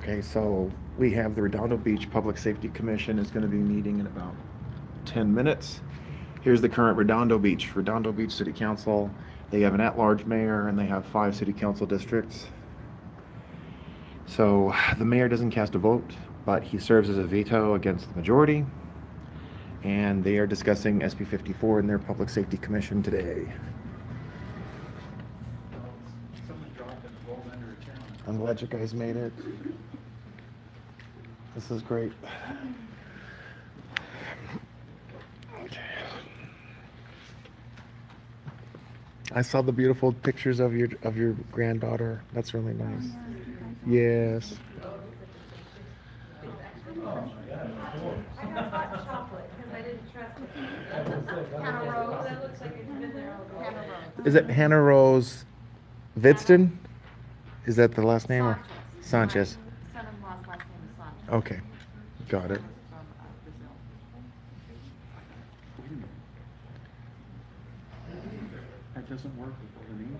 Okay, so we have the Redondo Beach Public Safety Commission is going to be meeting in about 10 minutes. Here's the current Redondo Beach City Council. They have an at-large mayor and they have 5 city council districts. So the mayor doesn't cast a vote, but he serves as a veto against the majority. And they are discussing Sb54 in their Public Safety Commission today. I'm glad you guys made it. This is great. Okay. I saw the beautiful pictures of your granddaughter. That's really nice. Yes. I got hot chocolate because I didn't trust it. Hannah Rose, that looks like it's been there. Hannah Rose. Is it Hannah Rose Vidston? Is that the last name? Sanchez. Sanchez. My son-in-law's last name is Sanchez. Okay. Got it. From Brazil. That doesn't work with all the names.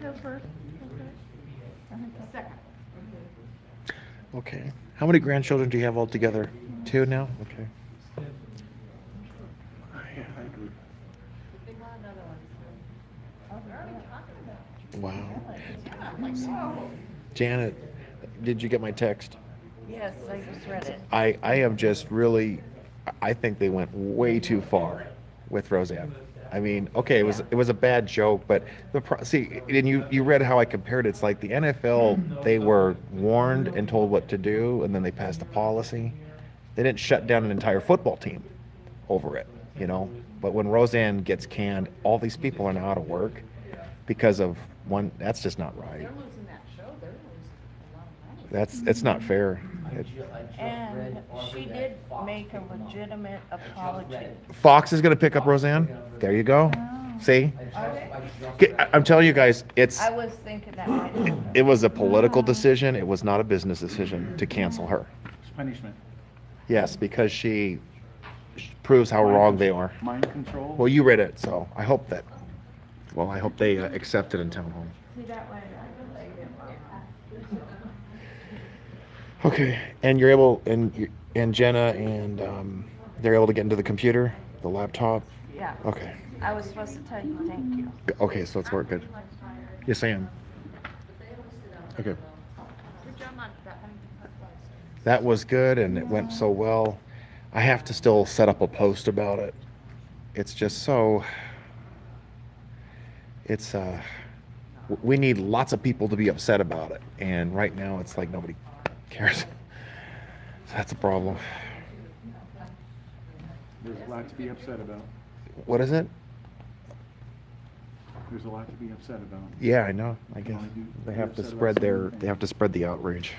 Her first. Second. Okay. How many grandchildren do you have altogether? 2 now? Okay. They want another one. We're already talking about Wow. Janet, did you get my text? Yes, I just read it. I am just really, I think they went way too far with Roseanne. I mean, okay, it was a bad joke, but see, and you read how I compared it. It's like the NFL, they were warned and told what to do, and then they passed a policy. They didn't shut down an entire football team over it, you know. But when Roseanne gets canned, all these people are now out of work because of one. That's just not right. They're losing that show. They're losing a lot of money. It's not fair. And she did make a legitimate apology. Fox is going to pick up Roseanne. There you go. See? I'm telling you guys, I was thinking that might happen. it was a political decision. It was not a business decision to cancel her. It's punishment. Yes, because she proves how wrong they are. Mind control. Well, you read it, so I hope they accept it in town hall. See, that way I like it. Okay, and you're able, and Jenna and they're able to get into the computer, the laptop. Yeah. Okay. I was supposed to tell you thank you. Okay, so it's work good. Yes, I am. Okay. Good job on that. That was good, and it went so well. I have to still set up a post about it. It's just so. It's we need lots of people to be upset about it, and right now it's like nobody cares. So that's a problem. There's a lot to be upset about. What is it? There's a lot to be upset about. Yeah, I know. I guess they have to spread the outrage.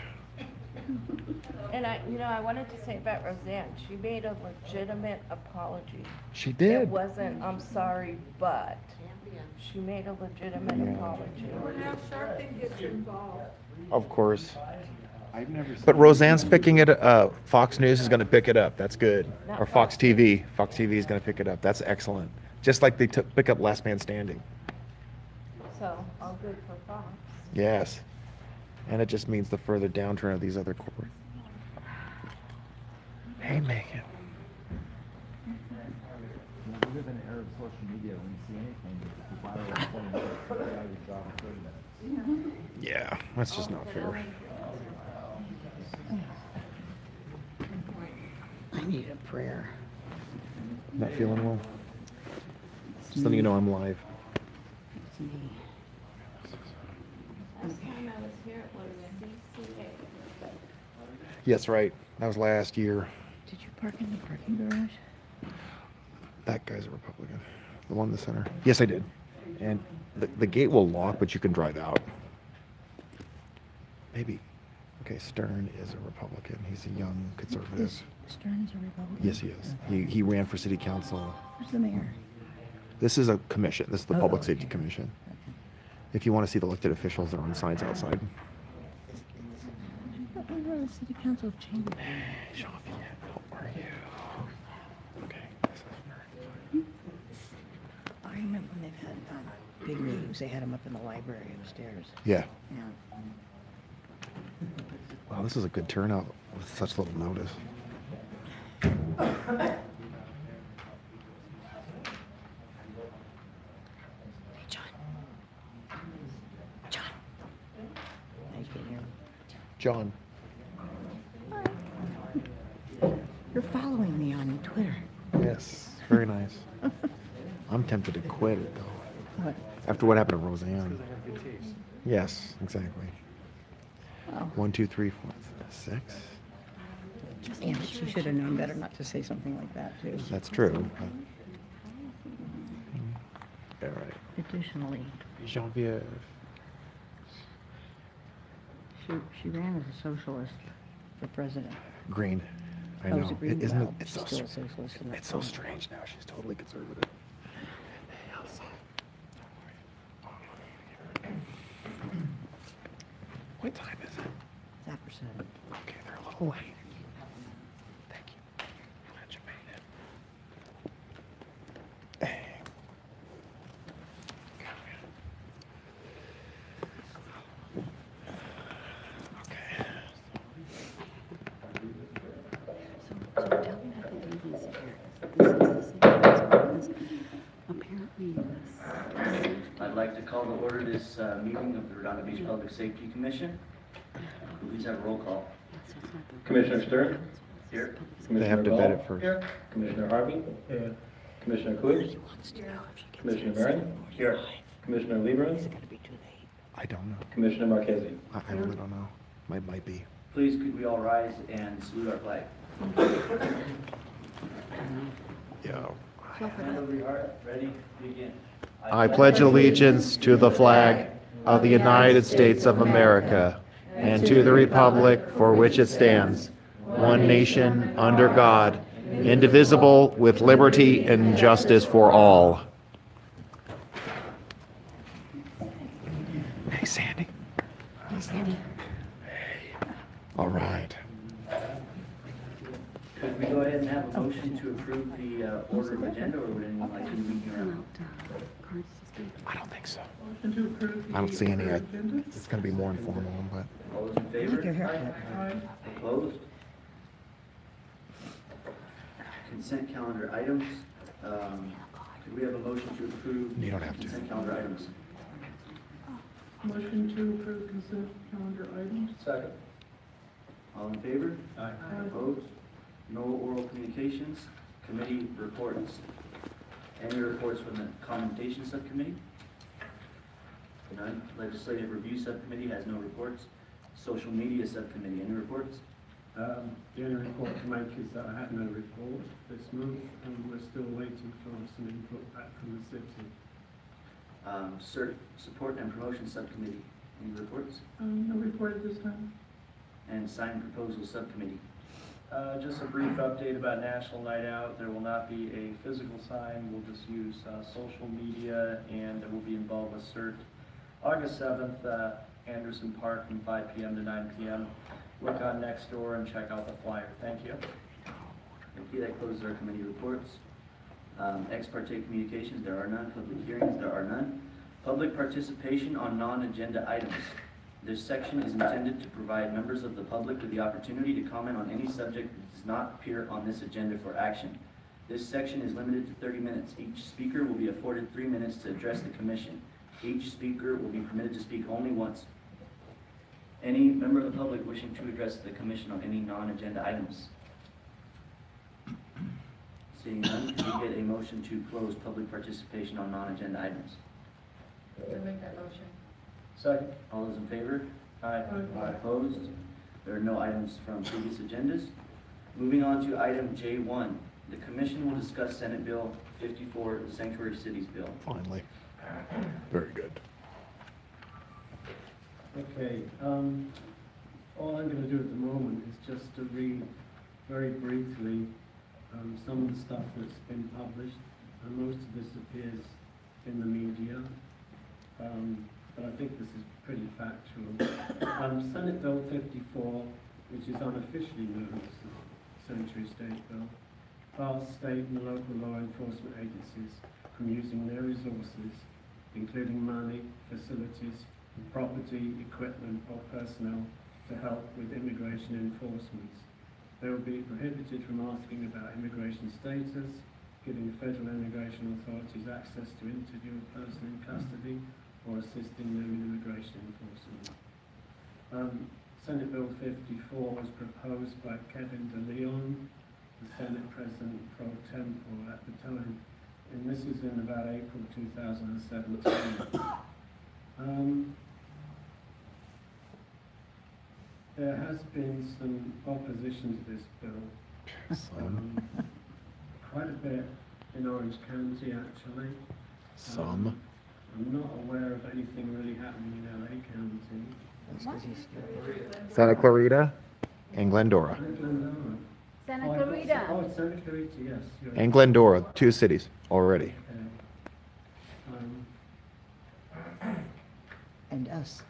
And I wanted to say about Roseanne, she made a legitimate apology. She It did. wasn't, I'm sorry, but she made a legitimate apology. Now Sharpton gets involved. Of course. I've never seen. But Roseanne's picking it. Fox News is going to pick it up. That's good. Or Fox TV. Fox TV is going to pick it up. That's excellent. Just like they pick up Last Man Standing. So, all good for Fox. Yes. And it just means the further downturn of these other corporate. Hey, Megan. We live in an era of social media. When you see anything, if you viral in 20 minutes, you get out of your job in 30 minutes. Yeah, that's just not fair. I need a prayer. Not feeling well. Just letting you know I'm live. It's me. Last time I was here, it was DCA. Yes, right. That was last year. Did you park in the parking garage? That guy's a Republican. The one in the center. Yes, I did. And the gate will lock, but you can drive out. Maybe. Okay, Stern is a Republican. He's a young conservative. Stern's a Republican? Yes, he is. He ran for city council. Who's the mayor? This is a commission. This is the Oh, Public okay. Safety Commission. If you want to see the elected officials, they're on signs outside. I thought we were on the city council of Chamber. Jean-Philippe, how are you? Okay. I remember when they've had big meetings, they had them up in the library upstairs. Yeah. Yeah. Wow, this is a good turnout with such little notice. Hey, John. John. I can't hear him. John. You're following me on Twitter. Yes, very nice. I'm tempted to quit it though. What? After what happened to Roseanne. Because I have good taste. Yes, exactly. Oh. 1, 2, 3, 4, 6. Yeah, but she should have known better not to say something like that, too. That's true. All right. Additionally, Genevieve. she ran as a socialist for president. Green. I Oh, know. was it Green? Isn't Wow, it? It's she's so, still a socialist in that it's so phone. strange now. She's totally conservative. Hey, Elsa. What time is it? It's after 7. Okay, they're a little late. Thank you. I'm glad you made it. Hey. Okay. So tell me about the duties here. This is the city council, because apparently this. I'd like to call to order this meeting of the Redondo Beach Public Safety Commission. Please have a roll call. Commissioner Stern? Here. They have to vet it first. Here. Commissioner Harvey? Here. Commissioner Clute? Commissioner Marin? Here. Commissioner Lieberman? Is it gonna be too late? I don't know. Commissioner Marquez? I really don't know. Might be. Please could we all rise and salute our flag? Yeah. Hand over your heart. Ready? Begin. I pledge allegiance to the flag of the United States of America and to the republic for which it stands, one nation, under God, indivisible, with liberty and justice for all. Hey, Sandy. Hey, Sandy. All right. Could we go ahead and have a motion to approve the order of agenda, or would anyone like to meet around? I don't think so. I don't see any. It's going to be more informal, but All those in I favor? like your haircut. Opposed? Consent calendar items. Could we have a motion to approve You don't have to. consent calendar items? Motion to approve consent calendar items. Second. All in favor? Aye. Opposed? No oral communications. Committee reports. Any reports from the commendation subcommittee? None. Legislative review subcommittee has no reports. Social media subcommittee, any reports? The only report to make is that I had no report this month, and we're still waiting for some input back from the city. Support and promotion subcommittee, any reports? No report at this time. And sign proposal subcommittee. Just a brief update about National Night Out. There will not be a physical sign. We'll just use social media, and it will be involved with CERT. August 7th, Anderson Park from 5 p.m. to 9 p.m. Look on Nextdoor and check out the flyer. Thank you. Thank you. That closes our committee reports. Ex parte communications, there are none. Public hearings, there are none. Public participation on non-agenda items. This section is intended to provide members of the public with the opportunity to comment on any subject that does not appear on this agenda for action. This section is limited to 30 minutes. Each speaker will be afforded 3 minutes to address the commission. Each speaker will be permitted to speak only once. Any member of the public wishing to address the commission on any non-agenda items? Seeing none, can we get a motion to close public participation on non-agenda items? I make that motion. Second. All those in favor? Aye. Opposed? There are no items from previous agendas. Moving on to item J1. The commission will discuss Senate Bill 54, the Sanctuary Cities Bill. finally. Very good. Okay, all I'm going to do at the moment is just to read very briefly some of the stuff that's been published, and most of this appears in the media, but I think this is pretty factual. Senate Bill 54, which is unofficially known as the Sanctuary State Bill, bars state and local law enforcement agencies from using their resources including money, facilities, property, equipment, or personnel to help with immigration enforcement. They will be prohibited from asking about immigration status, giving federal immigration authorities access to interview a person in custody, or assisting them in immigration enforcement. Senate Bill 54 was proposed by Kevin De Leon, the Senate President pro tempore at the time, and this is in about April 2017. There has been some opposition to this bill. Quite a bit in Orange County, actually. Some. I'm not aware of anything really happening in LA County. Santa Clarita and Glendora. And Glendora. Santa Oh, I've got- Clarita. Oh, it's Santa Clarita, yes. You're And Glendora, 2 cities already. okay. And us.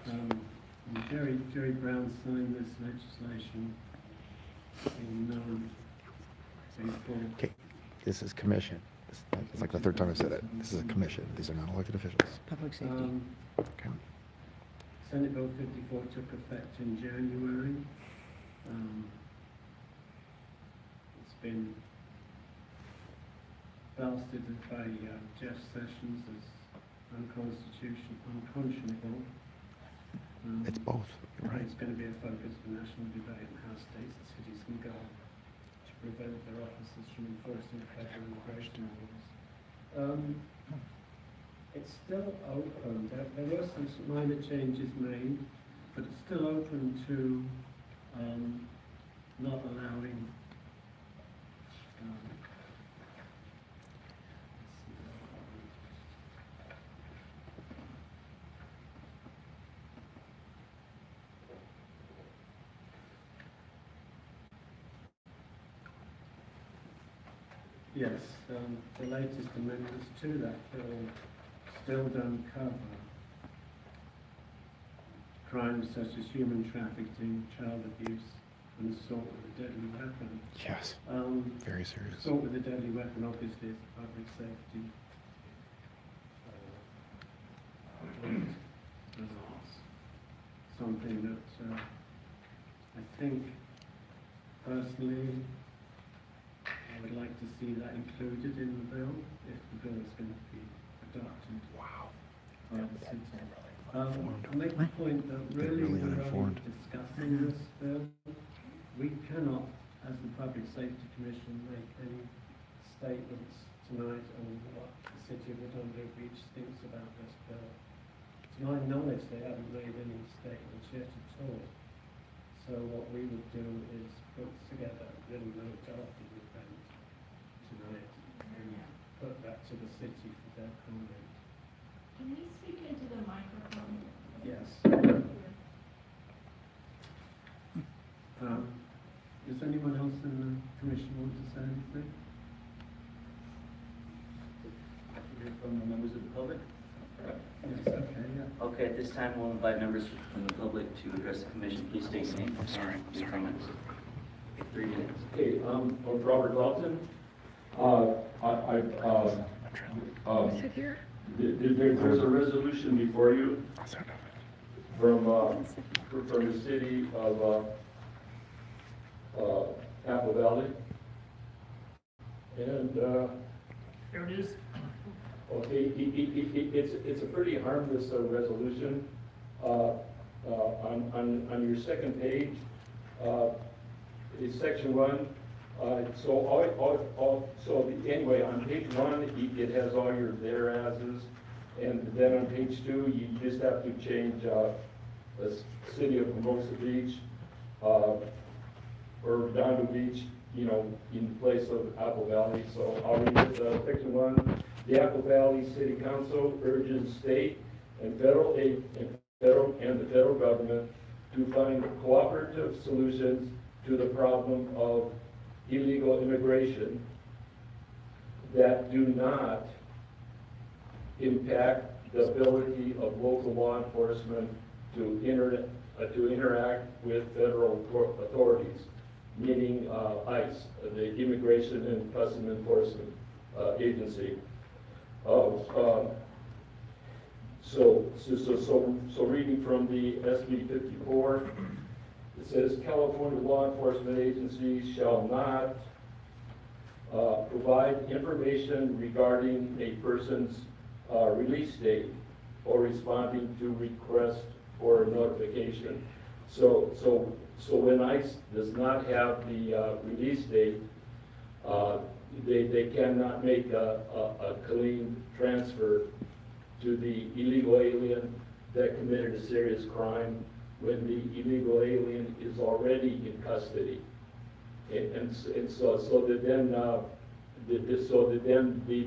And Jerry Brown signed this legislation in April. Okay, this is commission. It's like the 3rd time I've said it. This is a commission. These are not elected officials. Public safety. Okay. Senate Bill 54 took effect in January. It's been blasted by Jeff Sessions as unconscionable. It's both. You're right. It's going to be a focus for national debate on how states and cities can go to prevent their officers from enforcing federal immigration laws. It's still open. There were some minor changes made, but it's still open to not allowing yes, the latest amendments to that bill still don't cover crimes such as human trafficking, child abuse, and assault with a deadly weapon. Yes. Very serious. Assault with a deadly weapon obviously is a public safety something that I think personally I would like to see that included in the bill if the bill is going to be adopted. Wow. By the city. I'll make the point that really really we're only uninformed. discussing this bill. We cannot, as the Public Safety Commission, make any statements tonight on what the city of Redondo Beach thinks about this bill. To my knowledge, they haven't made any statements yet at all. So what we would do is put together a little note after the event tonight and put that to the city for their comment. Can we speak into the microphone? Yes. Does anyone else in the commission want to say anything? Hear from the members of the public? Yes, okay, yeah. Okay, at this time, we'll invite members from the public to address the commission. Please state your name and your comments. 3 minutes. Okay, I'm Robert Dalton. There's a resolution before you from the city of Apple Valley. And There it is. okay, it's a pretty harmless resolution. On your second page, is section 1. Anyway, on page 1, it has all your thereases, and then on page 2, you just have to change the city of Mimosa Beach or Redondo Beach, in place of Apple Valley. So I'll read it. Section 1: the Apple Valley City Council urges state and federal aid and the federal government to find cooperative solutions to the problem of illegal immigration that do not impact the ability of local law enforcement to interact with federal authorities. meaning ICE, the Immigration and Customs Enforcement Agency. So reading from the Sb54, it says California law enforcement agencies shall not provide information regarding a person's release date or responding to requests for notification. So when ICE does not have the release date, they cannot make a clean transfer to the illegal alien that committed a serious crime when the illegal alien is already in custody. And so that then the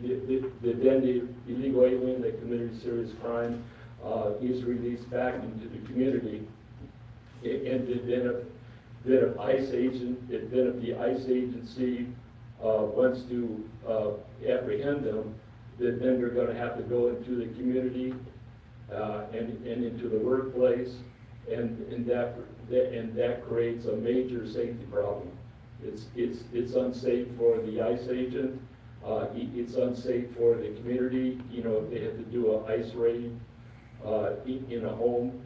illegal alien that committed a serious crime is released back into the community. And then if the ICE agency wants to apprehend them, then they're going to have to go into the community and into the workplace, and that creates a major safety problem. It's unsafe for the ICE agent. It's unsafe for the community. You know, if they have to do an ICE raid in a home,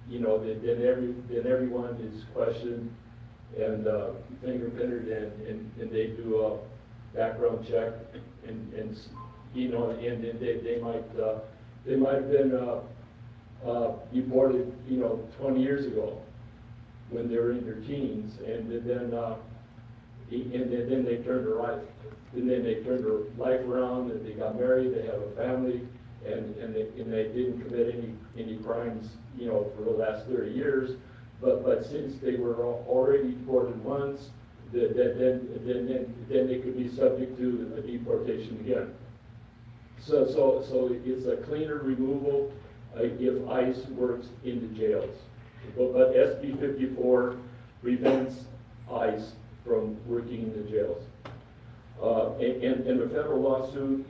you know, then everyone is questioned and fingerprinted, and they do a background check, and you know, and they might have been deported, you know, 20 years ago when they were in their teens, and then they turned their life, and then they turned their life around, and they got married, they have a family, and they didn't commit any crimes, you know, for the last 30 years, but since they were already deported once, then they could be subject to a deportation again. So it's a cleaner removal if ICE works in the jails. But SB 54 prevents ICE from working in the jails. And the federal lawsuit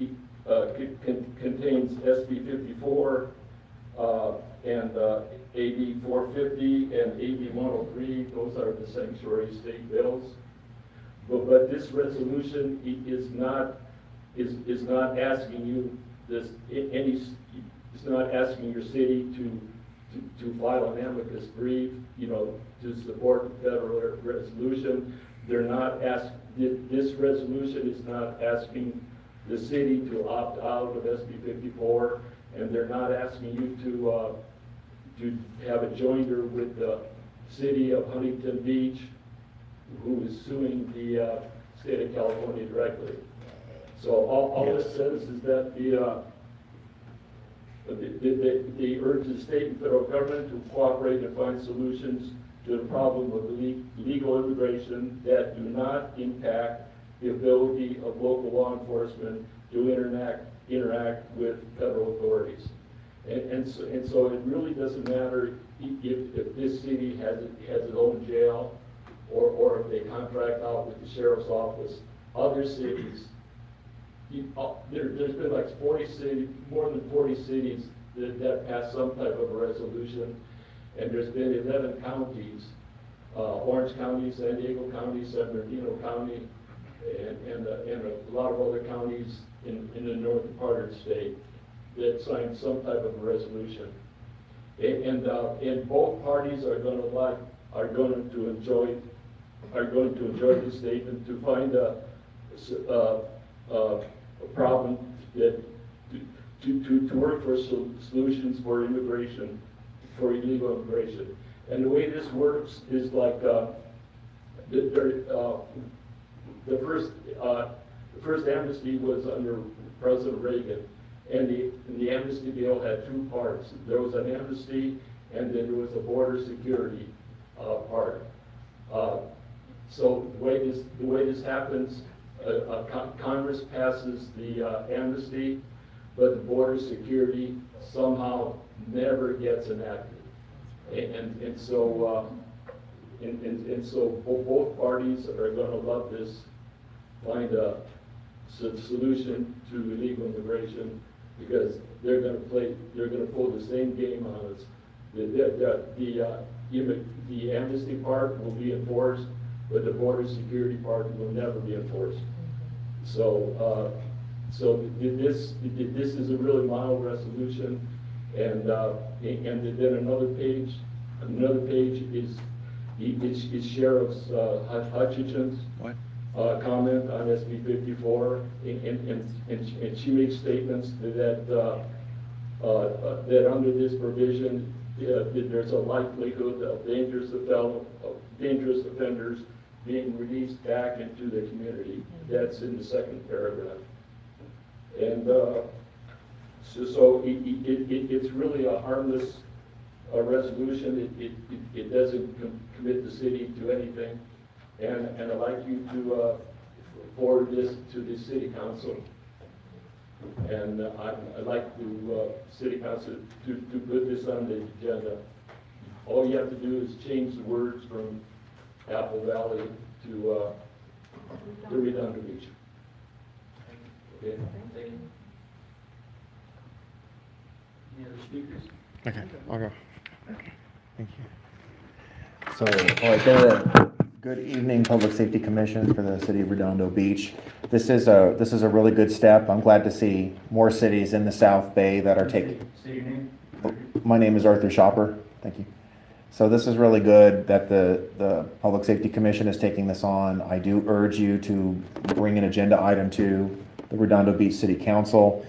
contains SB 54 and AB 450 and AB 103. Those are the sanctuary state bills. But this resolution is not asking you it's not asking your city to file an amicus brief, you know, to support the federal resolution. They're not this resolution is not asking the city to opt out of SB 54, and they're not asking you to have a joinder with the city of Huntington Beach, who is suing the state of California directly. So all this says is that they urge the state and federal government to cooperate and find solutions to the problem of illegal immigration that do not impact the ability of local law enforcement to interact with federal authorities. And so it really doesn't matter if this city has its own jail, or if they contract out with the sheriff's office. Other cities, there's been like 40 cities, more than 40 cities that passed some type of a resolution, and there's been 11 counties, Orange County, San Diego County, San Bernardino County, and a lot of other counties in the northern part of the state that signed some type of a resolution. And both parties are going to enjoy this statement to find a problem that to work for solutions for immigration, for illegal immigration. And the way this works is like the first amnesty was under President Reagan, and the amnesty bill had two parts. There was an amnesty, and then there was a border security part. So the way this happens, Congress passes the amnesty, but the border security somehow never gets enacted. And so both parties are going to love this, find a solution to illegal immigration, because they're going to pull the same game on us. The amnesty part will be enforced, but the border security part will never be enforced. So, this is a really mild resolution, and then another page is Sheriff's Hutchinson's comment on SB54, and she makes statements that under this provision, there's a likelihood of dangerous offenders being released back into the community. That's in the second paragraph. And so it's really a harmless resolution. It doesn't commit the city to anything. And I'd like you to forward this to the city council. And I'd like the city council to put this on the agenda. All you have to do is change the words from Apple Valley to Redondo Beach. Okay, thank you. Any other speakers? Okay, I'll go. Okay. Thank you. So, all right, good evening, Public Safety Commission for the City of Redondo Beach. This is a really good step. I'm glad to see more cities in the South Bay that are taking. Say your name. My name is Arthur Shopper. Thank you. So this is really good that the Public Safety Commission is taking this on. I do urge you to bring an agenda item to the Redondo Beach City Council.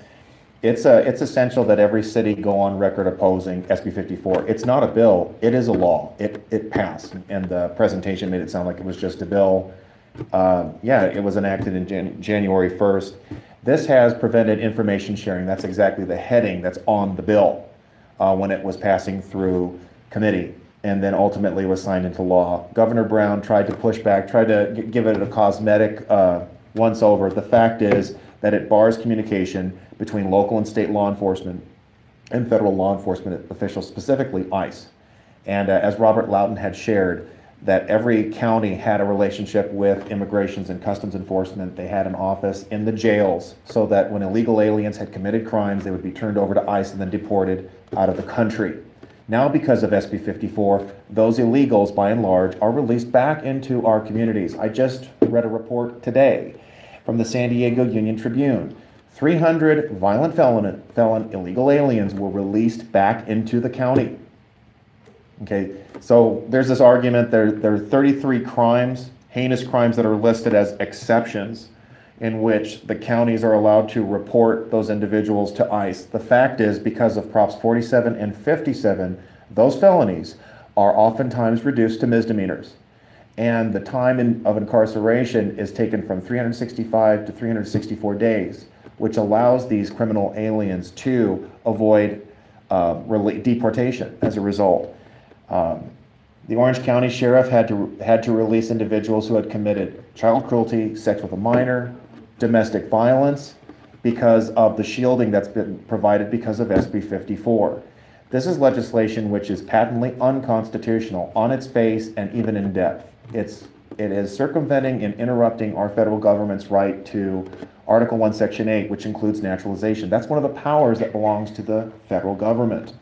It's essential that every city go on record opposing SB54. It's not a bill, it is a law. It passed, and the presentation made it sound like it was just a bill. Yeah, it was enacted in January 1st. This has prevented information sharing. That's exactly the heading that's on the bill when it was passing through committee, and then ultimately was signed into law. Governor Brown tried to push back, tried to give it a cosmetic once over. The fact is that it bars communication between local and state law enforcement and federal law enforcement officials, specifically ICE. And as Robert Loudon had shared, that every county had a relationship with Immigrations and Customs Enforcement. They had an office in the jails so that when illegal aliens had committed crimes, they would be turned over to ICE and then deported out of the country. Now, because of SB 54, those illegals, by and large, are released back into our communities. I just read a report today from the San Diego Union Tribune. 300 violent felon illegal aliens were released back into the county. Okay, so there's this argument, there are 33 crimes, heinous crimes that are listed as exceptions in which the counties are allowed to report those individuals to ICE. The fact is, because of Props 47 and 57, those felonies are oftentimes reduced to misdemeanors. And the time of incarceration is taken from 365 to 364 days, which allows these criminal aliens to avoid deportation as a result. The Orange County Sheriff had to release individuals who had committed child cruelty, sex with a minor, domestic violence, because of the shielding that's been provided because of SB 54. This is legislation which is patently unconstitutional on its face and even in depth. It is circumventing and interrupting our federal government's right to Article 1, Section 8, which includes naturalization. That's one of the powers that belongs to the federal government.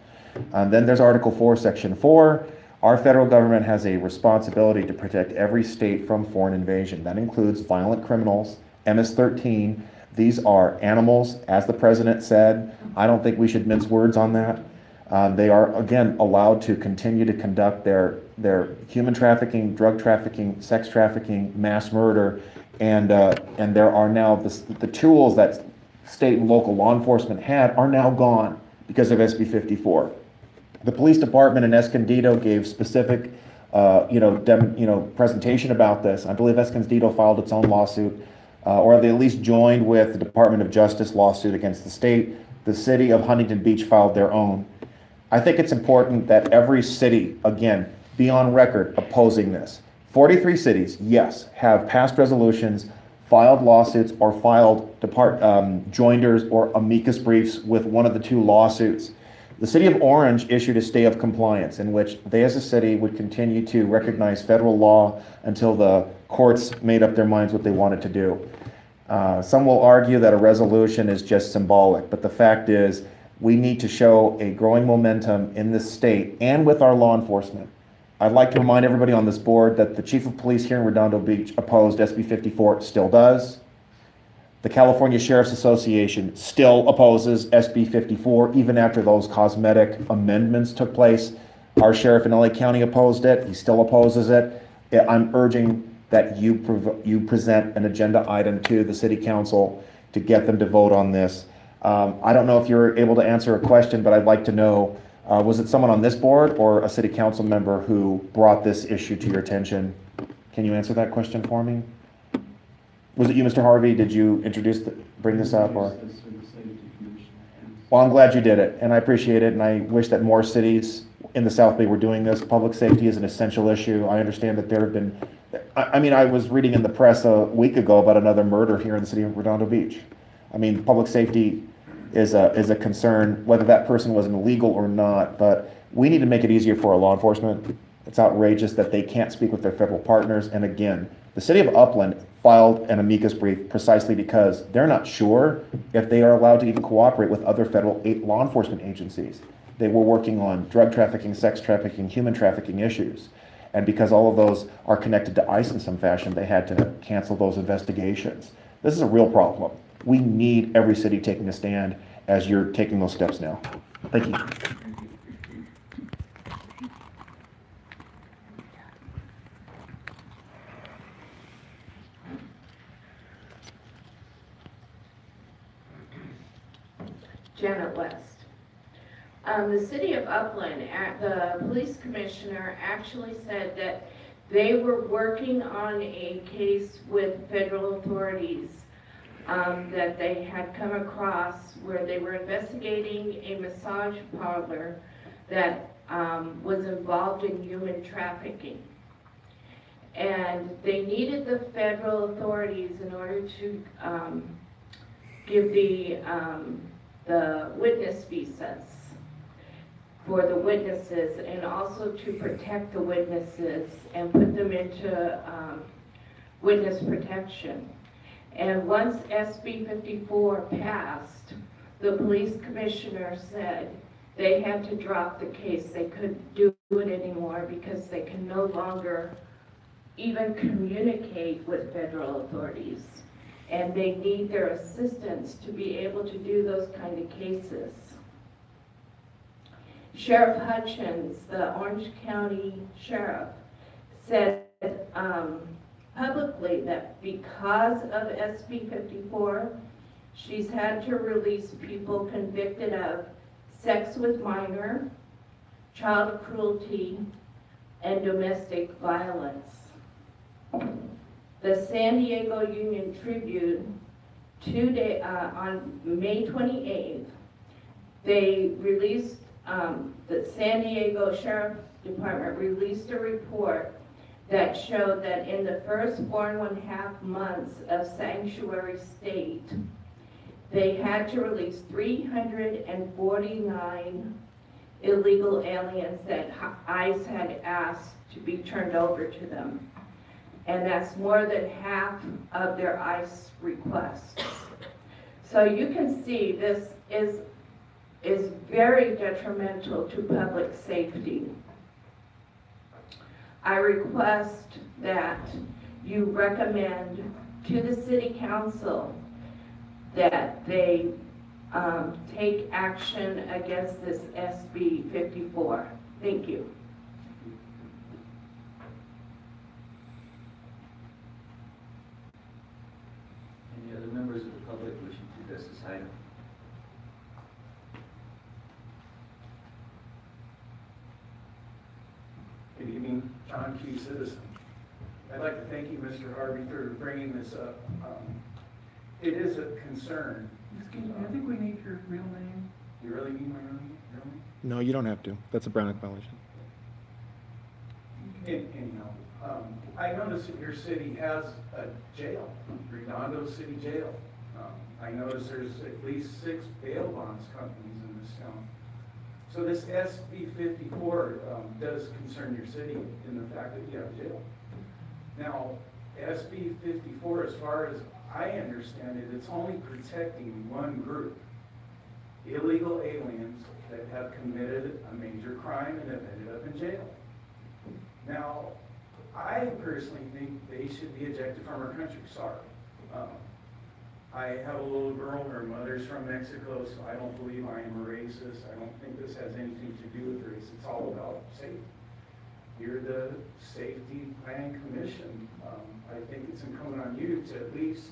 And then there's Article 4, Section 4. Our federal government has a responsibility to protect every state from foreign invasion. That includes violent criminals, MS-13. These are animals, as the president said. I don't think we should mince words on that. They are, again, allowed to continue to conduct their human trafficking, drug trafficking, sex trafficking, mass murder, and there are now the tools that state and local law enforcement had are now gone because of SB 54. The police department in Escondido gave specific, presentation about this. I believe Escondido filed its own lawsuit, or they at least joined with the Department of Justice lawsuit against the state. The city of Huntington Beach filed their own. I think it's important that every city, again, be on record opposing this. 43 cities, yes, have passed resolutions, filed lawsuits, or filed joinders or amicus briefs with one of the two lawsuits. The city of Orange issued a stay of compliance in which they as a city would continue to recognize federal law until the courts made up their minds what they wanted to do. Some will argue that a resolution is just symbolic, but the fact is we need to show a growing momentum in this state and with our law enforcement I'd like to remind everybody on this board that the chief of police here in Redondo Beach opposed SB54, still does. The California Sheriff's Association still opposes SB54, even after those cosmetic amendments took place. Our sheriff in LA County opposed it. He still opposes it. I'm urging that you present an agenda item to the city council to get them to vote on this. I don't know if you're able to answer a question, but I'd like to know, was it someone on this board or a city council member who brought this issue to your attention? Can you answer that question for me? Was it you, Mr. Harvey? Did you bring this up, or? Well, I'm glad you did it, and I appreciate it, and I wish that more cities in the South Bay were doing this. Public safety is an essential issue. I understand that there have been, I mean, I was reading in the press a week ago about another murder here in the city of Redondo Beach. I mean, public safety is a concern, whether that person was illegal or not, but we need to make it easier for our law enforcement. It's outrageous that they can't speak with their federal partners, and again, the city of Upland filed an amicus brief precisely because they're not sure if they are allowed to even cooperate with other federal law enforcement agencies. They were working on drug trafficking, sex trafficking, human trafficking issues. And because all of those are connected to ICE in some fashion, they had to cancel those investigations. This is a real problem. We need every city taking a stand as you're taking those steps now. Thank you. Janet West. The city of Upland, the police commissioner actually said that they were working on a case with federal authorities that they had come across where they were investigating a massage parlor that was involved in human trafficking. And they needed the federal authorities in order to give the witness visas for the witnesses, and also to protect the witnesses and put them into witness protection. And once SB54 passed, the police commissioner said they had to drop the case. They couldn't do it anymore because they can no longer even communicate with federal authorities. And they need their assistance to be able to do those kind of cases. Sheriff Hutchins, the Orange County Sheriff, said publicly that because of SB54, she's had to release people convicted of sex with minor, child cruelty, and domestic violence. The San Diego Union Tribune, on May 28th, they released, the San Diego Sheriff Department released a report that showed that in the first 4.5 months of sanctuary state, they had to release 349 illegal aliens that ICE had asked to be turned over to them. And that's more than half of their ICE requests. So you can see this is very detrimental to public safety. I request that you recommend to the City Council that they take action against this SB54. Thank you. Any other members of the public wishing to address this item? Good evening, John Q. Citizen. I'd like to thank you, Mr. Harvey, for bringing this up. It is a concern. Excuse me, I think we need your real name. You really need my real name? No, you don't have to. That's a Brown Act violation. Anyhow, I noticed that your city has a jail, Redondo City Jail. I noticed there's at least 6 bail bonds companies in this town. So this SB54 does concern your city in the fact that you have jail. Now, SB54, as far as I understand it, it's only protecting one group, illegal aliens that have committed a major crime and have ended up in jail. Now, I personally think they should be ejected from our country, sorry. I have a little girl, her mother's from Mexico, so I don't believe I am a racist. I don't think this has anything to do with race. It's all about safety. You're the Safety Planning Commission. I think it's incumbent on you to at least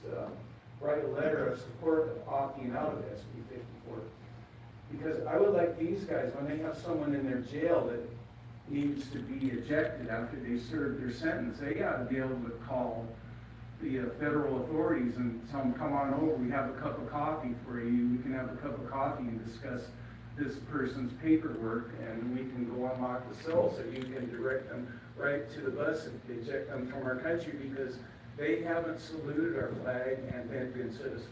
write a letter of support of opting out of SB54. Because I would like these guys, when they have someone in their jail that needs to be ejected after they serve their sentence, they ought to be able to call the federal authorities and tell them, come on over, we have a cup of coffee for you, we can have a cup of coffee and discuss this person's paperwork, and we can go unlock the cell so you can direct them right to the bus and eject them from our country because they haven't saluted our flag and been good citizens.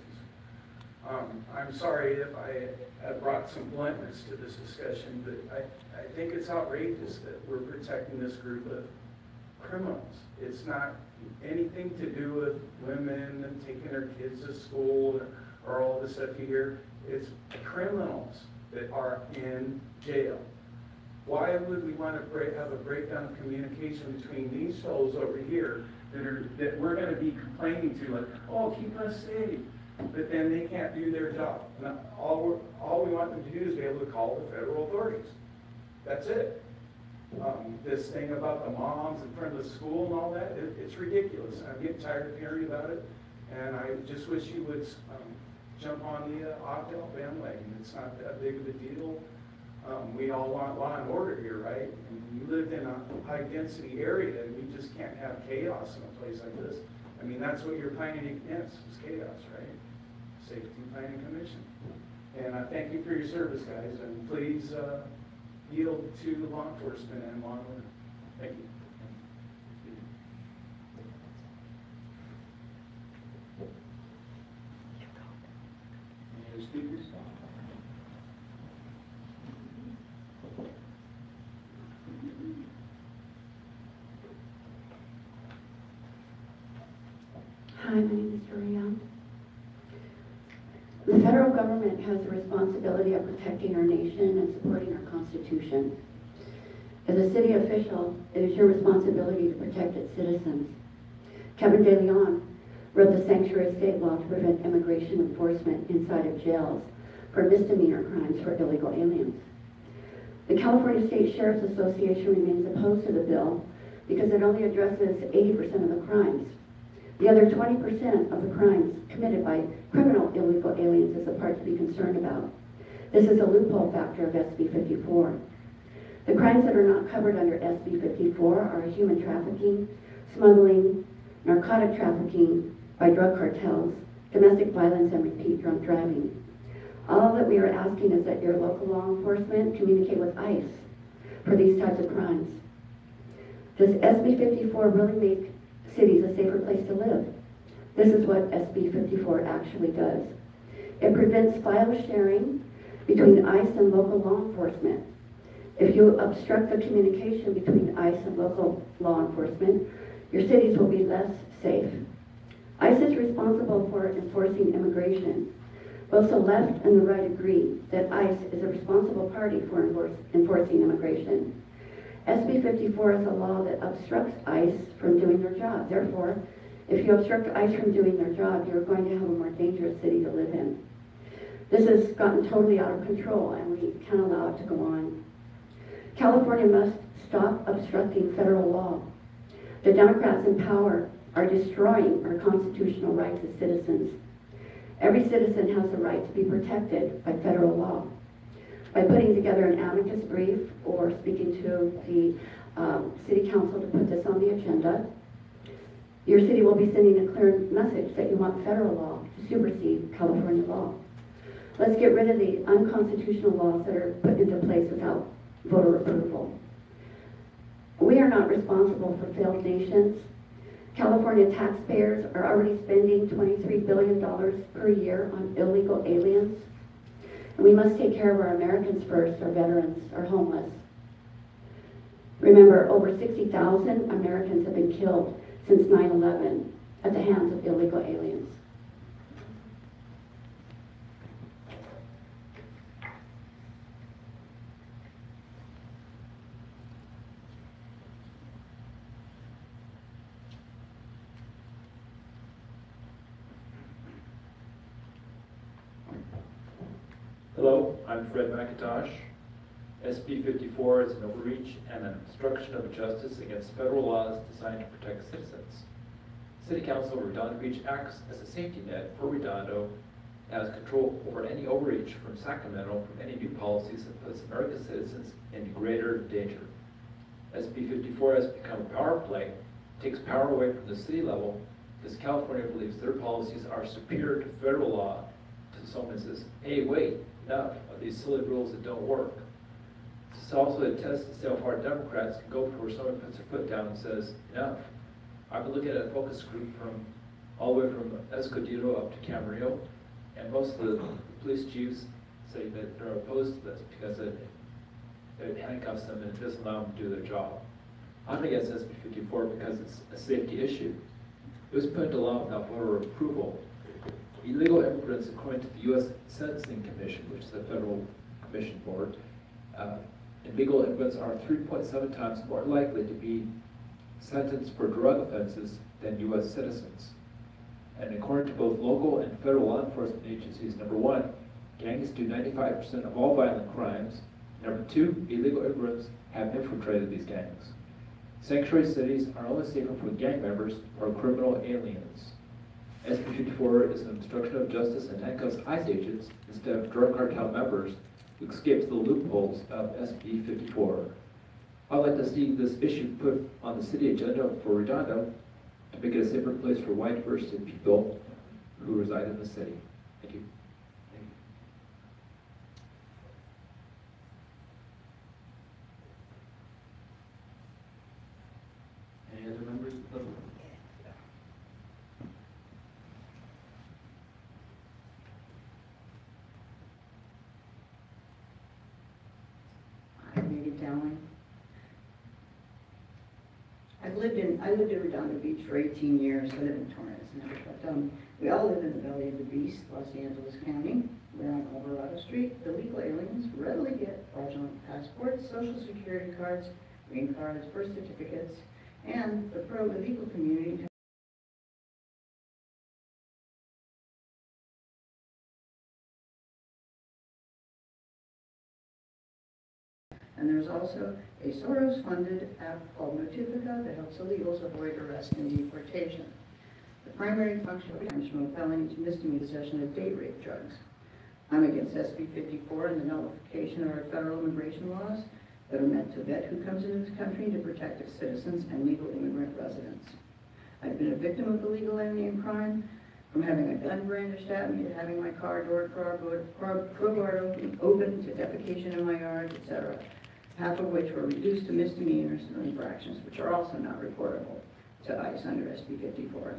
I'm sorry if I brought some bluntness to this discussion, but I think it's outrageous that we're protecting this group of criminals. It's not anything to do with women and taking their kids to school or all this stuff you hear. It's criminals that are in jail. Why would we want to have a breakdown of communication between these fellows over here that we're going to be complaining to, like, oh, keep us safe, but then they can't do their job. And all we want them to do is be able to call the federal authorities. That's it. This thing about the moms in front of the school and all that, it's ridiculous. I'm getting tired of hearing about it, and I just wish you would jump on the opt-out bandwagon. It's not that big of a deal. We all want law and order here, right? And you live in a high-density area, and we just can't have chaos in a place like this. I mean, that's what you're planning against, is chaos, right? Safety Planning Commission. And I thank you for your service, guys, and please yield to law enforcement and law and order. Thank you. Any other speakers? Hi, my name is Doria. The federal government has the responsibility of protecting our nation and supporting our Constitution. As a city official, it is your responsibility to protect its citizens. Kevin De Leon wrote the sanctuary state law to prevent immigration enforcement inside of jails for misdemeanor crimes for illegal aliens. The California State Sheriff's Association remains opposed to the bill because it only addresses 80% of the crimes. The other 20% of the crimes committed by criminal illegal aliens is the part to be concerned about. This is a loophole factor of SB54. The crimes that are not covered under SB54 are human trafficking, smuggling, narcotic trafficking by drug cartels, domestic violence, and repeat drunk driving. All that we are asking is that your local law enforcement communicate with ICE for these types of crimes. Does SB54 really make cities a safer place to live? This is what SB54 actually does. It prevents file sharing between ICE and local law enforcement. If you obstruct the communication between ICE and local law enforcement, your cities will be less safe. ICE is responsible for enforcing immigration. Both the left and the right agree that ICE is a responsible party for enforcing immigration. SB54 is a law that obstructs ICE from doing their job. Therefore, if you obstruct ICE from doing their job, you're going to have a more dangerous city to live in. This has gotten totally out of control, and we can't allow it to go on. California must stop obstructing federal law. The Democrats in power are destroying our constitutional rights as citizens. Every citizen has the right to be protected by federal law. By putting together an amicus brief or speaking to the city council to put this on the agenda, your city will be sending a clear message that you want federal law to supersede California law. Let's get rid of the unconstitutional laws that are put into place without voter approval. We are not responsible for failed nations. California taxpayers are already spending $23 billion per year on illegal aliens. And we must take care of our Americans first, our veterans, our homeless. Remember, over 60,000 Americans have been killed since 9/11 at the hands of illegal aliens. Hello, I'm Fred McIntosh. Sb54 is an overreach and an obstruction of justice against federal laws designed to protect citizens. City Council of Redondo Beach acts as a safety net for Redondo, has control over any overreach from Sacramento from any new policies that puts American citizens in greater danger. SB54 has become a power play, takes power away from the city level, because California believes their policies are superior to federal law, to someone says, hey, wait, enough of these silly rules that don't work. This is also a test to see how far Democrats can go before someone puts their foot down and says, enough. I've been looking at a focus group from all the way from Escondido up to Camarillo, and most of the police chiefs say that they're opposed to this because it handcuffs them and it doesn't allow them to do their job. I'm against SB54 because it's a safety issue. It was put into law without voter approval. Illegal immigrants, according to the U.S. Sentencing Commission, which is a federal commission board, illegal immigrants are 3.7 times more likely to be sentenced for drug offenses than U.S. citizens. And according to both local and federal law enforcement agencies, number one, gangs do 95% of all violent crimes. Number two, illegal immigrants have infiltrated these gangs. Sanctuary cities are only safer for gang members or criminal aliens. SB54 is an obstruction of justice and handcuffs ICE agents instead of drug cartel members who escape the loopholes of SB54. I'd like to see this issue put on the city agenda for Redondo to make it a safer place for wide diversity of people who reside in the city. Thank you. Any other members of the public? I made it down. I lived in Redondo Beach for 18 years. I live in Torrance now, but we all live in the Valley of the Beast, Los Angeles County. We're on Alvarado Street. Illegal aliens readily get fraudulent passports, social security cards, green cards, birth certificates, and the pro-illegal community And there's also a Soros-funded app called Notifica that helps illegals avoid arrest and deportation. The primary function comes from a felony to misdemeanor possession of date rape drugs. I'm against SB54 and the nullification of our federal immigration laws that are meant to vet who comes into this country to protect its citizens and legal immigrant residents. I've been a victim of illegal alien crime, from having a gun brandished at me to having my car door crowbar open to defecation in my yard, etc., half of which were reduced to misdemeanors or infractions, which are also not reportable to ICE under SB54.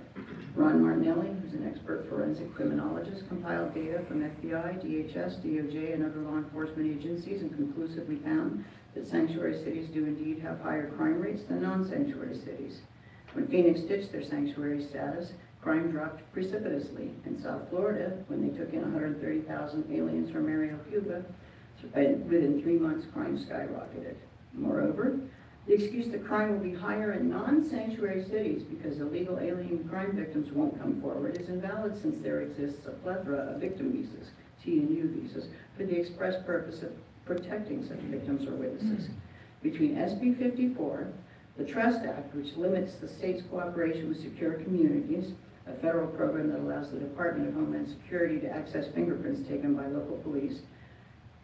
Ron Martinelli, who's an expert forensic criminologist, compiled data from FBI, DHS, DOJ, and other law enforcement agencies and conclusively found that sanctuary cities do indeed have higher crime rates than non-sanctuary cities. When Phoenix ditched their sanctuary status, crime dropped precipitously. In South Florida, when they took in 130,000 aliens from Mario Cuba, within 3 months, crime skyrocketed. Moreover, the excuse that crime will be higher in non-sanctuary cities because illegal alien crime victims won't come forward is invalid, since there exists a plethora of victim visas, T&U visas, for the express purpose of protecting such victims or witnesses. Between SB 54, the Trust Act, which limits the state's cooperation with secure communities, a federal program that allows the Department of Homeland Security to access fingerprints taken by local police,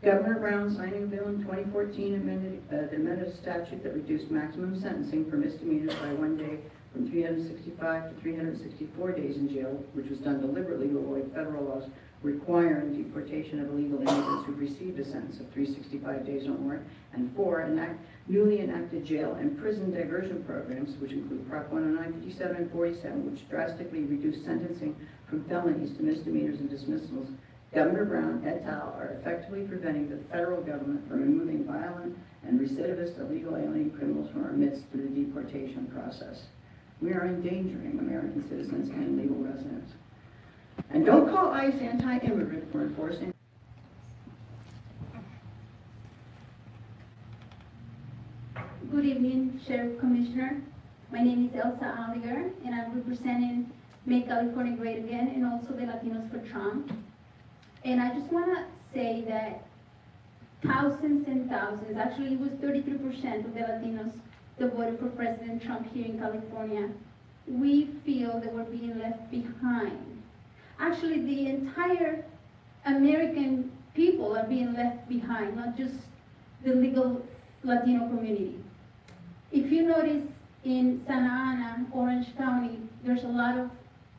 Governor Brown signing a bill in 2014 amended a statute that reduced maximum sentencing for misdemeanors by 1 day from 365 to 364 days in jail, which was done deliberately to avoid federal laws requiring deportation of illegal immigrants who received a sentence of 365 days or more, and 4, newly enacted jail and prison diversion programs, which include Prop 109, 57, and 47, which drastically reduced sentencing from felonies to misdemeanors and dismissals. Governor Brown et al. Are effectively preventing the federal government from removing violent and recidivist illegal alien criminals from our midst through the deportation process. We are endangering American citizens and legal residents. And don't call ICE anti-immigrant for enforcing. Good evening, Sheriff Commissioner. My name is Elsa Alliger, and I'm representing Make California Great Again and also the Latinos for Trump. And I just want to say that thousands and thousands, actually it was 33% of the Latinos that voted for President Trump here in California, we feel that we're being left behind. Actually, the entire American people are being left behind, not just the legal Latino community. If you notice in Santa Ana, Orange County, there's a lot of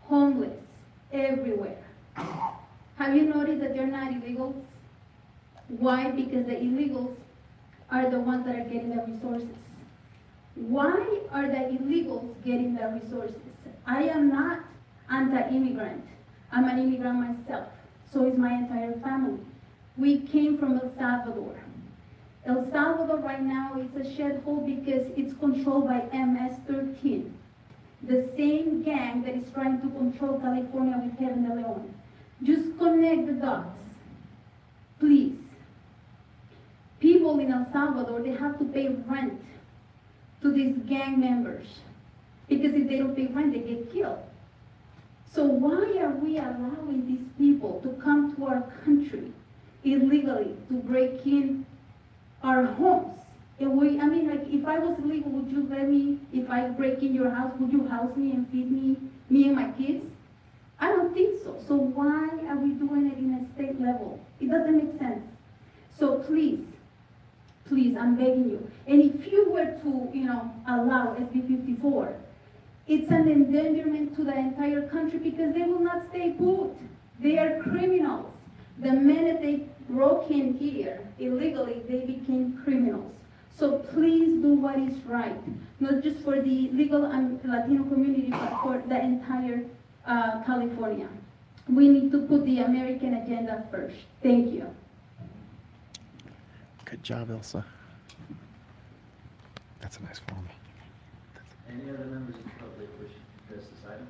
homeless everywhere. Have you noticed that they're not illegals? Why? Because the illegals are the ones that are getting the resources. Why are the illegals getting the resources? I am not anti-immigrant. I'm an immigrant myself. So is my entire family. We came from El Salvador. El Salvador right now is a shithole because it's controlled by MS-13, the same gang that is trying to control California with Kevin De Leon. Just connect the dots, please. People in El Salvador, they have to pay rent to these gang members because if they don't pay rent, they get killed. So why are we allowing these people to come to our country illegally to break in our homes? And I mean, like, if I was illegal, would you let me, if I break in your house, would you house me and feed me and my kids? I don't think so. So why are we doing it in a state level? It doesn't make sense. So please, please, I'm begging you. And if you were to, allow Sb54, it's an endangerment to the entire country because they will not stay put. They are criminals. The minute they broke in here illegally, they became criminals. So please do what is right, not just for the legal and Latino community, but for the entire California. We need to put the American agenda first. Thank you. Good job, Elsa. That's a nice form. Any other members of the public wish to address this item?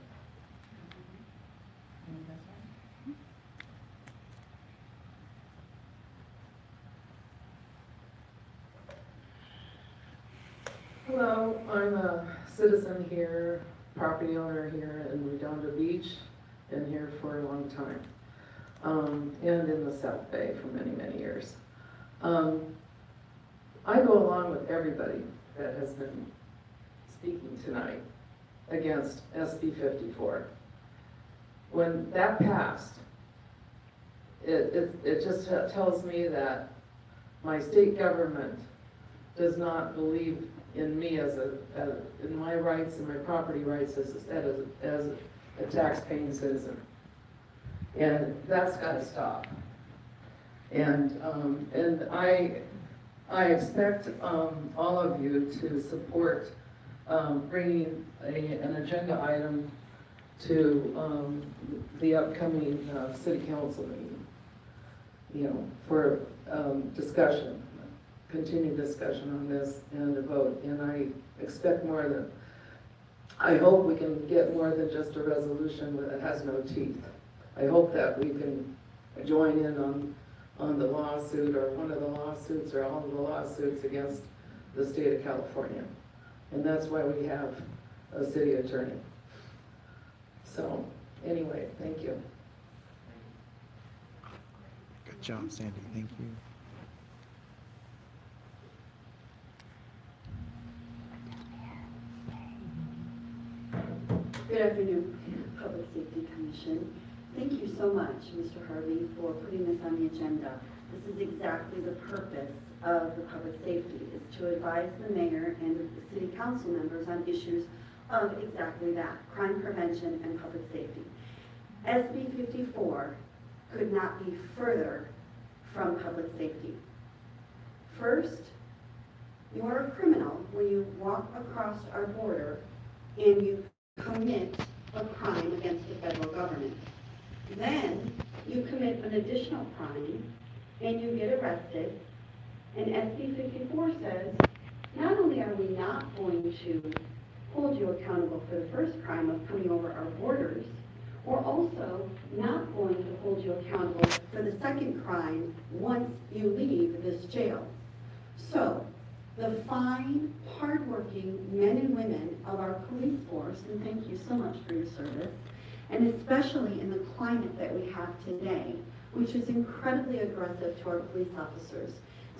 Hello, I'm a citizen here, property owner here in Redondo Beach, been here for a long time, and in the South Bay for many, many years. I go along with everybody that has been speaking tonight against Sb54. When that passed, it just tells me that my state government does not believe in me in my rights and my property rights as a tax-paying citizen. And that's got to stop. And I expect all of you to support bringing an agenda item to the upcoming city council meeting, for discussion, continued discussion on this and a vote. And I expect more than, I hope we can get more than just a resolution that has no teeth. I hope that we can join in on the lawsuit, or one of the lawsuits, or all of the lawsuits against the state of California. And that's why we have a city attorney. So, anyway, thank you. Good job, Sandy. Thank you. Good afternoon, Public Safety Commission. Thank you so much, Mr. Harvey, for putting this on the agenda. This is exactly the purpose of the public safety, is to advise the mayor and the city council members on issues of exactly that, crime prevention and public safety. Sb54 could not be further from public safety. First, you are a criminal when you walk across our border and you commit a crime against the federal government. Then you commit an additional crime and you get arrested, and Sb54 says, not only are we not going to hold you accountable for the first crime of coming over our borders, we're also not going to hold you accountable for the second crime once you leave this jail. So, the fine, hardworking men and women of our police force, and thank you so much for your service, and especially in the climate that we have today, which is incredibly aggressive to our police officers,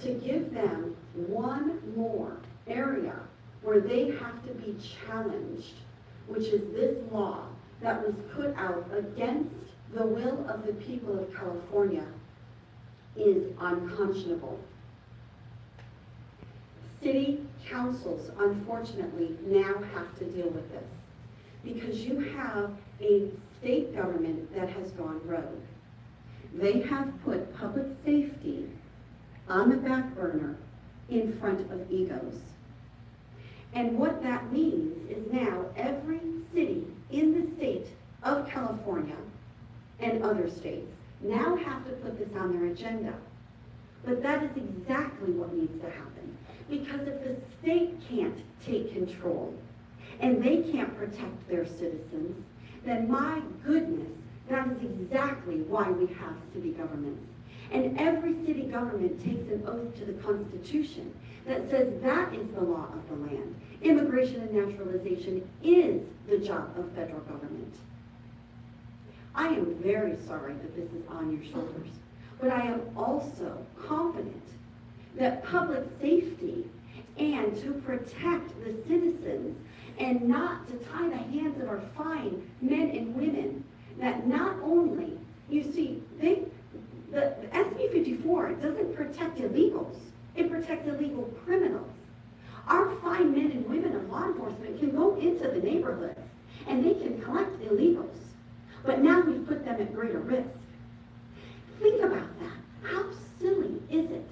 to give them one more area where they have to be challenged, which is this law that was put out against the will of the people of California, is unconscionable. City councils, unfortunately, now have to deal with this because you have a state government that has gone rogue. They have put public safety on the back burner in front of egos. And what that means is now every city in the state of California and other states now have to put this on their agenda. But that is exactly what needs to happen. Because if the state can't take control and they can't protect their citizens, then my goodness, that is exactly why we have city governments. And every city government takes an oath to the Constitution that says that is the law of the land. Immigration and naturalization is the job of federal government. I am very sorry that this is on your shoulders, but I am also confident that public safety and to protect the citizens and not to tie the hands of our fine men and women that not only, you see, the Sb54 doesn't protect illegals, it protects illegal criminals. Our fine men and women of law enforcement can go into the neighborhoods and they can collect illegals, but now we've put them at greater risk. Think about that. How silly is it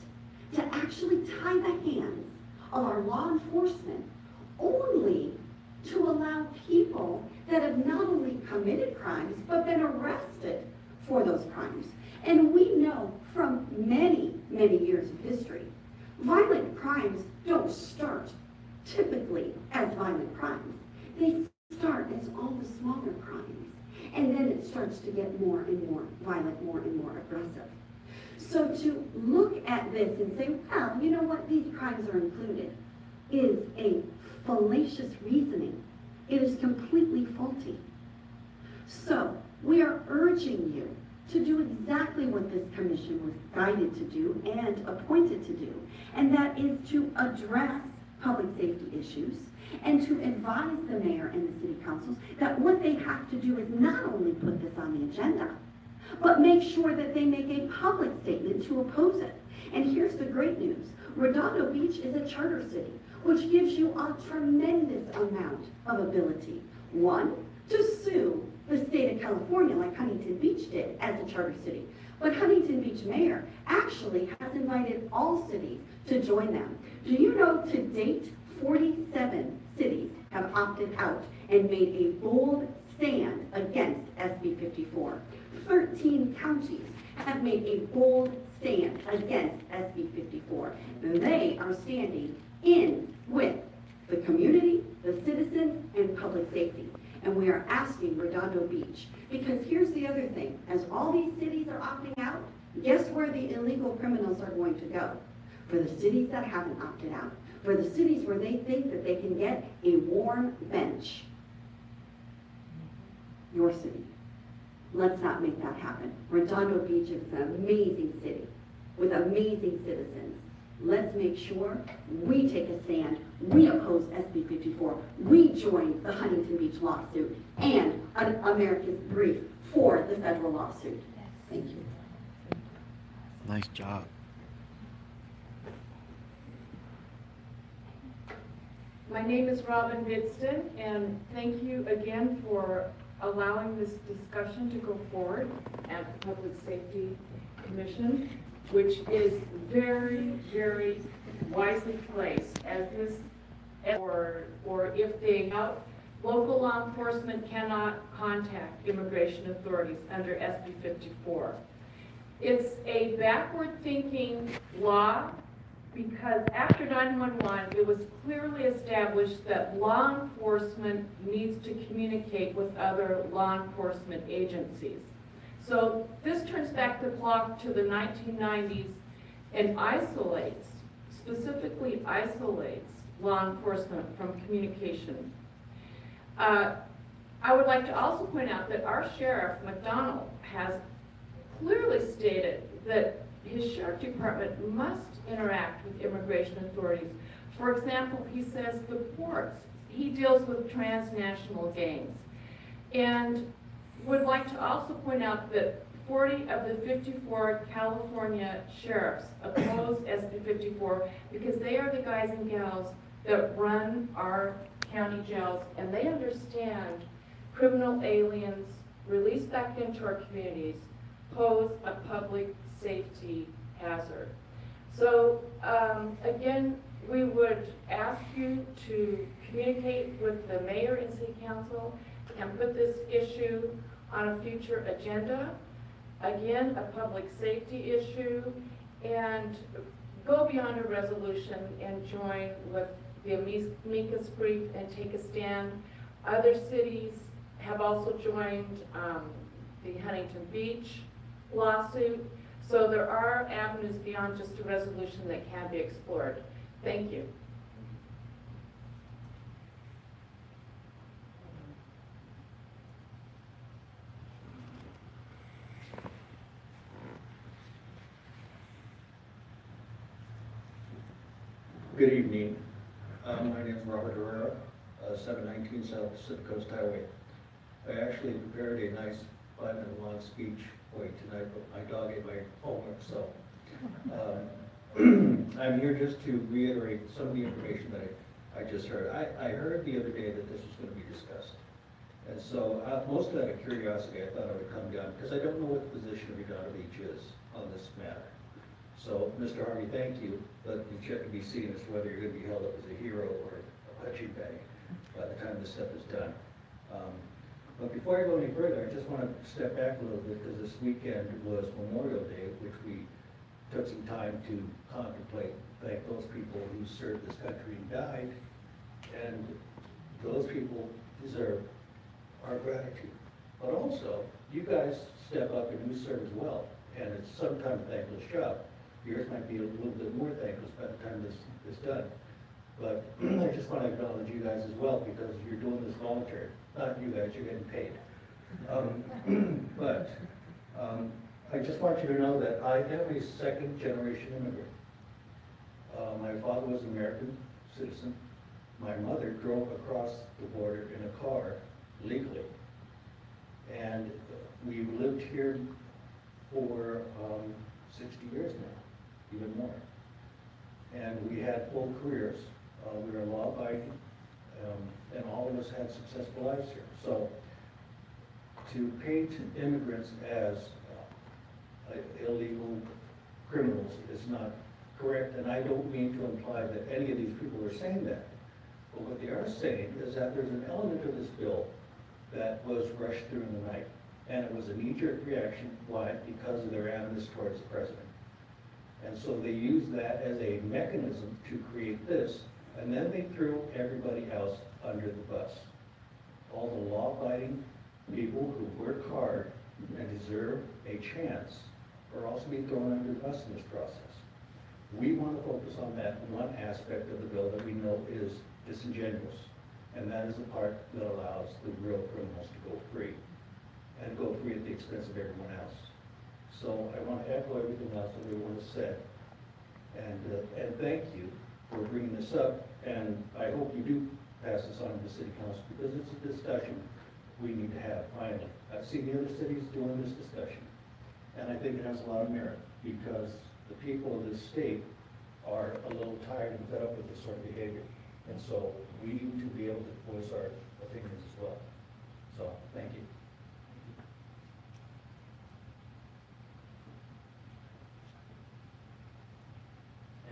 to actually tie the hands of our law enforcement only to allow people that have not only committed crimes, but been arrested for those crimes? And we know from many, many years of history, violent crimes don't start typically as violent crimes. They start as all the smaller crimes. And then it starts to get more and more violent, more and more aggressive. So to look at this and say, well, you know what, these crimes are included, is a fallacious reasoning. It is completely faulty. So we are urging you to do exactly what this commission was guided to do and appointed to do, and that is to address public safety issues and to advise the mayor and the city councils that what they have to do is not only put this on the agenda, but make sure that they make a public statement to oppose it. And here's the great news. Redondo Beach is a charter city, which gives you a tremendous amount of ability. One, to sue the state of California like Huntington Beach did as a charter city. But Huntington Beach mayor actually has invited all cities to join them. Do you know to date, 47 cities have opted out and made a bold stand against SB54. 13 counties have made a bold stand against SB54. They are standing in with the community, the citizens, and public safety. And we are asking Redondo Beach, because here's the other thing, as all these cities are opting out, guess where the illegal criminals are going to go? For the cities that haven't opted out, for the cities where they think that they can get a warm bench. Your city. Let's not make that happen. Redondo Beach is an amazing city with amazing citizens. Let's make sure we take a stand, we oppose SB54, we join the Huntington Beach lawsuit and America's brief for the federal lawsuit. Thank you. Nice job. My name is Robin Bidston, and thank you again for allowing this discussion to go forward at the Public Safety Commission, which is very, very wisely placed as this, or if they, local law enforcement cannot contact immigration authorities under SB 54. It's a backward-thinking law because after 911, it was clearly established that law enforcement needs to communicate with other law enforcement agencies. So this turns back the clock to the 1990s and specifically isolates law enforcement from communication. I would like to also point out that our sheriff, McDonald, has clearly stated that his sheriff department must interact with immigration authorities. For example, he says the ports, he deals with transnational gangs. And would like to also point out that 40 of the 54 California sheriffs oppose SB54 because they are the guys and gals that run our county jails, and they understand criminal aliens released back into our communities pose a public safety hazard. So again, we would ask you to communicate with the mayor and city council and put this issue on a future agenda. Again, a public safety issue, and go beyond a resolution and join with the amicus brief and take a stand. Other cities have also joined the Huntington Beach lawsuit. So there are avenues beyond just a resolution that can be explored. Thank you. Good evening. My name is Robert Herrera, 719 South Pacific Coast Highway. I actually prepared a nice 5-minute long speech for you tonight, but my dog ate my homework, so I'm here just to reiterate some of the information that I just heard. I heard the other day that this was going to be discussed. And so most out of curiosity, I thought I would come down because I don't know what the position of Redondo Beach is on this matter. So, Mr. Harvey, thank you, but it's yet to be seen as to whether you're going to be held up as a hero or a punching bag by the time this stuff is done. But before I go any further, I just want to step back a little bit because this weekend was Memorial Day, which we took some time to contemplate, thank those people who served this country and died, and those people deserve our gratitude. But also, you guys step up and you serve as well, and it's sometimes a thankless job. Yours might be a little bit more thankless by the time this is done. But I just want to acknowledge you guys as well because you're doing this voluntary. Not you guys, you're getting paid. I just want you to know that I am a second-generation immigrant. My father was an American citizen. My mother drove across the border in a car legally. And we've lived here for 60 years now, even more. And we had full careers. We were law-abiding, and all of us had successful lives here. So to paint immigrants as illegal criminals is not correct, and I don't mean to imply that any of these people are saying that. But what they are saying is that there's an element of this bill that was rushed through in the night, and it was a knee-jerk reaction. Why? Because of their animus towards the president. And so they used that as a mechanism to create this, and then they threw everybody else under the bus. All the law-abiding people who work hard and deserve a chance are also being thrown under the bus in this process. We want to focus on that one aspect of the bill that we know is disingenuous, and that is the part that allows the real criminals to go free, and go free at the expense of everyone else. So I want to echo everything else that everyone has said, and thank you for bringing this up, and I hope you do pass this on to the city council, because it's a discussion we need to have finally. I've seen the other cities doing this discussion, and I think it has a lot of merit, because the people of this state are a little tired and fed up with this sort of behavior, and so we need to be able to voice our opinions as well. So, thank you.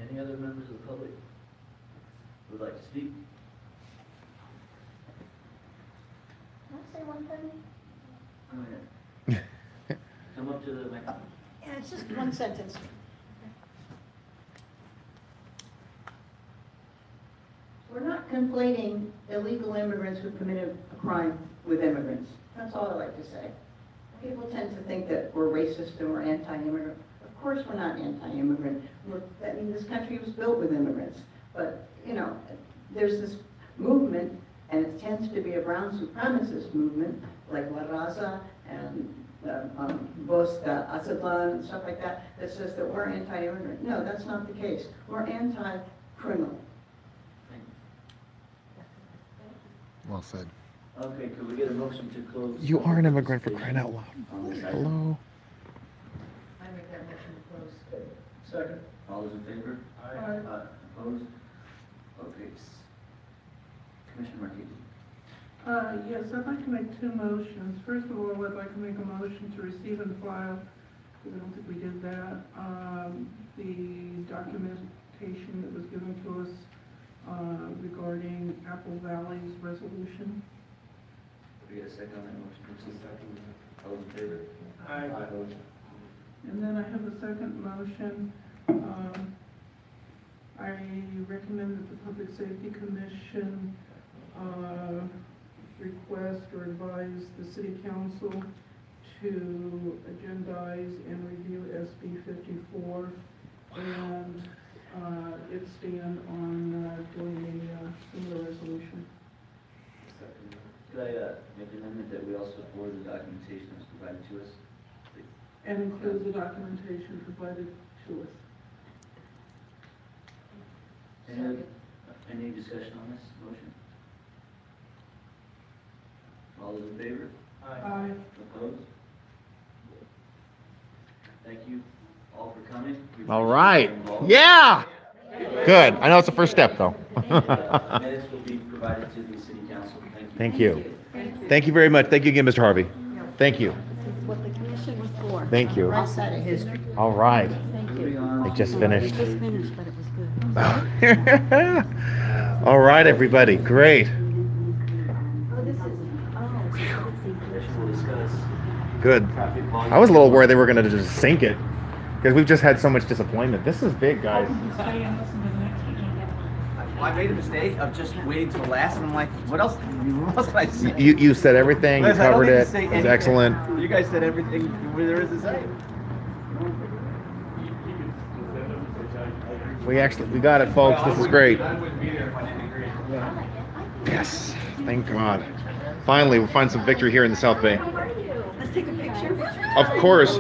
Any other members of the public who would like to speak? Can I say one thing? Go ahead. Come up to the microphone. Yeah, it's just one sentence. We're not conflating illegal immigrants who committed a crime with immigrants. That's all I like to say. People tend to think that we're racist and we're anti-immigrant. Of course we're not anti-immigrant. I mean, this country was built with immigrants. But, you know, there's this movement, and it tends to be a brown supremacist movement, like La Raza and Bosta, Azatlan, and stuff like that, that says that we're anti-immigrant. No, that's not the case. We're anti-criminal. Well said. Okay, could we get a motion to close? You are an immigrant for crying out loud. On this item? Hello? I make that motion to close. Second. All those in favor? Aye. Opposed? Okay. Commissioner Marquez. Yes, I'd like to make two motions. First of all, I'd like to make a motion to receive and file, because I don't think we did that, the documentation that was given to us regarding Apple Valley's resolution. Could we get a second on that motion? All those in favor? Aye. Opposed? And then I have a second motion. I recommend that the Public Safety Commission request or advise the City Council to agendize and review SB54 and it stand on doing a similar resolution. Could I make an amendment that we also forward the documentation that's provided to us? And include the documentation provided to us. Any discussion on this motion? All those in favor? Aye. Opposed? Thank you all for coming. We All appreciate right. your involvement. Yeah. Good. I know it's the first step, though. Minutes will be provided to the city council. Thank you. Thank you. Thank you very much. Thank you again, Mr. Harvey. Thank you. This is what the commission was for. Thank you. Right side of history. All right. Thank you. They just finished. Just finished, but it was good. All right, everybody. Great. Oh, this is, We'll discuss Good. traffic volume. I was a little worried they were going to just sink it because we've just had so much disappointment. This is big, guys. I made a mistake of just waiting till last, and I'm like, what else can I say? You said everything. You Liz, I don't covered need to it. say It's anything. excellent. You guys said everything there is to say. We got it, folks. This is great. I wouldn't be there if I didn't agree. Yes. Thank God. Finally, we'll find some victory here in the South Bay. let's take a picture. Of course.